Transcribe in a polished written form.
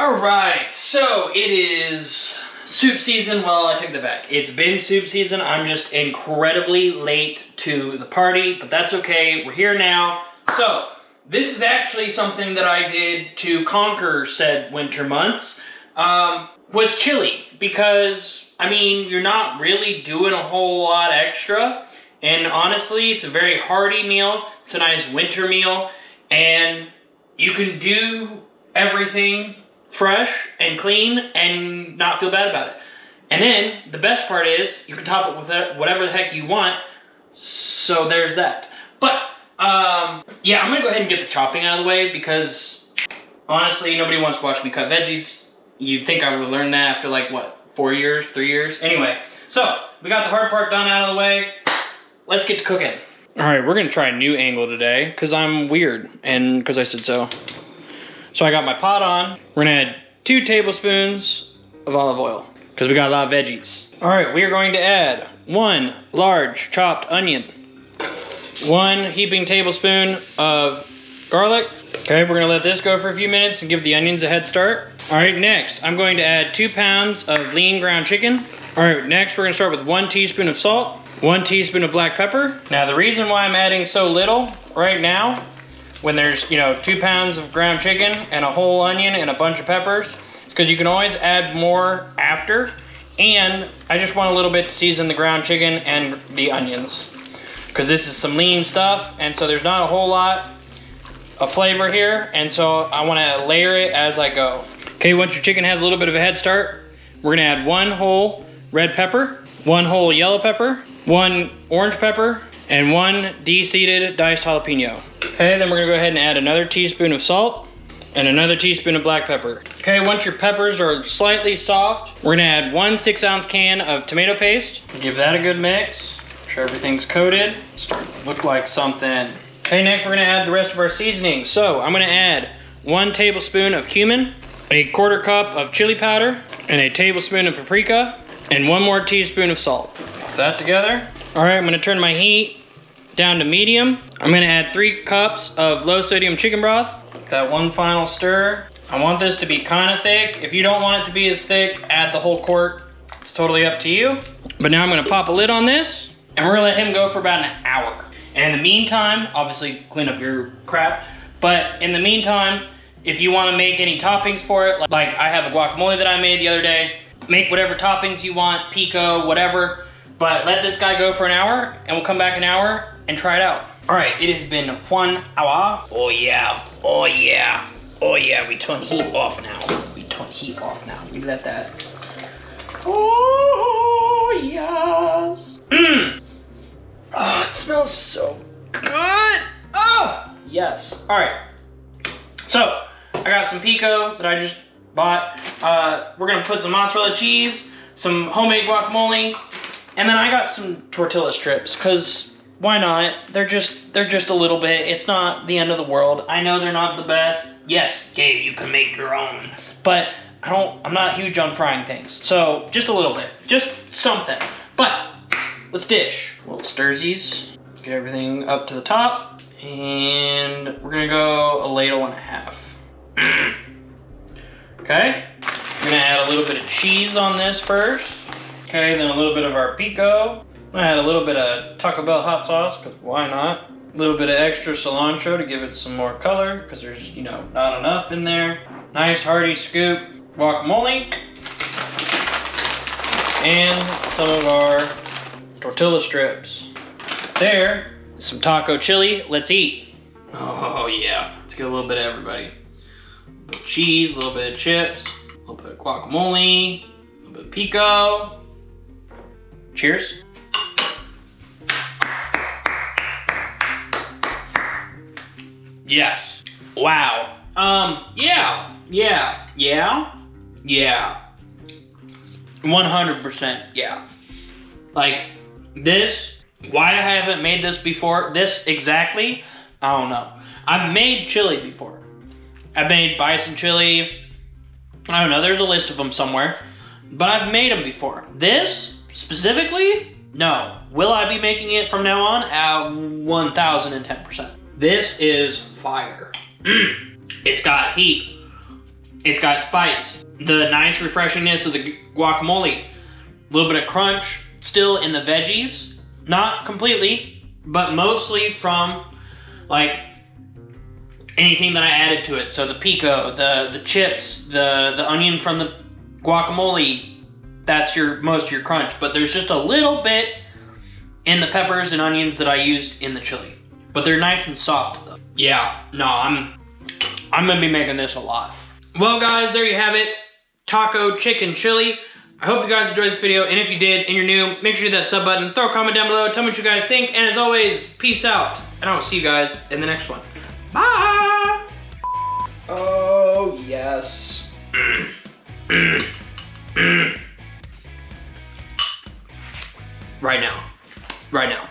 All right, so it is soup season. Well, I take that back. It's been soup season. I'm just incredibly late to the party, but that's okay. We're here now. So this is actually something that I did to conquer said winter months. Was chili, because, I mean, you're not really doing a whole lot extra. And honestly, it's a very hearty meal. It's a nice winter meal. And you can do everything fresh and clean and not feel bad about it. And then the best part is you can top it with whatever the heck you want. So there's that. But yeah, I'm gonna go ahead and get the chopping out of the way because honestly, nobody wants to watch me cut veggies. You'd think I would have learned that after like what, 4 years, 3 years? Anyway, so we got the hard part done out of the way. Let's get to cooking. All right, we're gonna try a new angle today because I'm weird and because I said so. So I got my pot on. We're gonna add 2 tablespoons of olive oil because we got a lot of veggies. All right, we are going to add 1 large chopped onion, 1 heaping tablespoon of garlic. Okay, we're gonna let this go for a few minutes and give the onions a head start. All right, next, I'm going to add 2 pounds of lean ground chicken. All right, next we're gonna start with 1 teaspoon of salt, 1 teaspoon of black pepper. Now the reason why I'm adding so little right now, when there's, 2 pounds of ground chicken and a whole onion and a bunch of peppers, it's because you can always add more after. And I just want a little bit to season the ground chicken and the onions, because this is some lean stuff, and so there's not a whole lot of flavor here, and so I want to layer it as I go. Okay, once your chicken has a little bit of a head start, we're gonna add 1 whole red pepper, 1 whole yellow pepper, 1 orange pepper, and 1 de-seeded diced jalapeno. Okay, then we're gonna go ahead and add another teaspoon of salt and another teaspoon of black pepper. Okay, once your peppers are slightly soft, we're gonna add 1 6-ounce can of tomato paste. Give that a good mix. Make sure everything's coated. Start to look like something. Okay, next we're gonna add the rest of our seasoning. So I'm gonna add 1 tablespoon of cumin, a 1/4 cup of chili powder, and a tablespoon of paprika, and 1 more teaspoon of salt. Mix that together. All right, I'm gonna turn my heat down to medium. I'm gonna add 3 cups of low sodium chicken broth. That 1 final stir. I want this to be kind of thick. If you don't want it to be as thick, add the whole quart. It's totally up to you. But now I'm gonna pop a lid on this, and we're gonna let him go for about an hour. And in the meantime, obviously clean up your crap, but in the meantime, if you wanna make any toppings for it, like I have a guacamole that I made the other day, make whatever toppings you want, pico, whatever, but let this guy go for an hour, and we'll come back an hour and try it out. All right, it has been 1 hour. Oh yeah, oh yeah, oh yeah, we turn heat off now. We turn heat off now. Look at that. Oh yes. Oh, it smells so good. Oh, yes. All right. So, I got some pico that I just bought. We're gonna put some mozzarella cheese, some homemade guacamole, and then I got some tortilla strips, cause why not? They're just a little bit. It's not the end of the world. I know they're not the best. Yes, Gabe, you can make your own. But I'm not huge on frying things. So, just a little bit. Just something. But, let's dish. A little stirsies. Get everything up to the top. And we're gonna go 1.5 ladles. Okay. We're gonna add a little bit of cheese on this first. Okay, then a little bit of our pico. I'm gonna add a little bit of Taco Bell hot sauce, because why not? A little bit of extra cilantro to give it some more color, because there's, not enough in there. Nice hearty scoop guacamole. And some of our tortilla strips. There, some taco chili. Let's eat. Oh yeah, let's get a little bit of everybody. A little bit of cheese, a little bit of chips, a little bit of guacamole, a little bit of pico. Cheers. Yes. Wow. Yeah. 100% yeah. Like, this, why I haven't made this before, this exactly, I don't know. I've made chili before. I've made bison chili. I don't know, there's a list of them somewhere. But I've made them before. This, specifically, no. Will I be making it from now on? 1010%. This is fire. It's got heat. It's got spice, the nice refreshingness of the guacamole, a little bit of crunch still in the veggies, not completely, but mostly from like anything that I added to it. So the pico, the chips, the onion from the guacamole, that's most of your crunch. But there's just a little bit in the peppers and onions that I used in the chili. But they're nice and soft though. Yeah, no, I'm gonna be making this a lot. Well guys, there you have it. Taco chicken chili. I hope you guys enjoyed this video, and if you did and you're new, make sure you hit that sub button, throw a comment down below, tell me what you guys think, and as always, peace out, and I will see you guys in the next one. Bye! Oh, yes. Right now. Right now.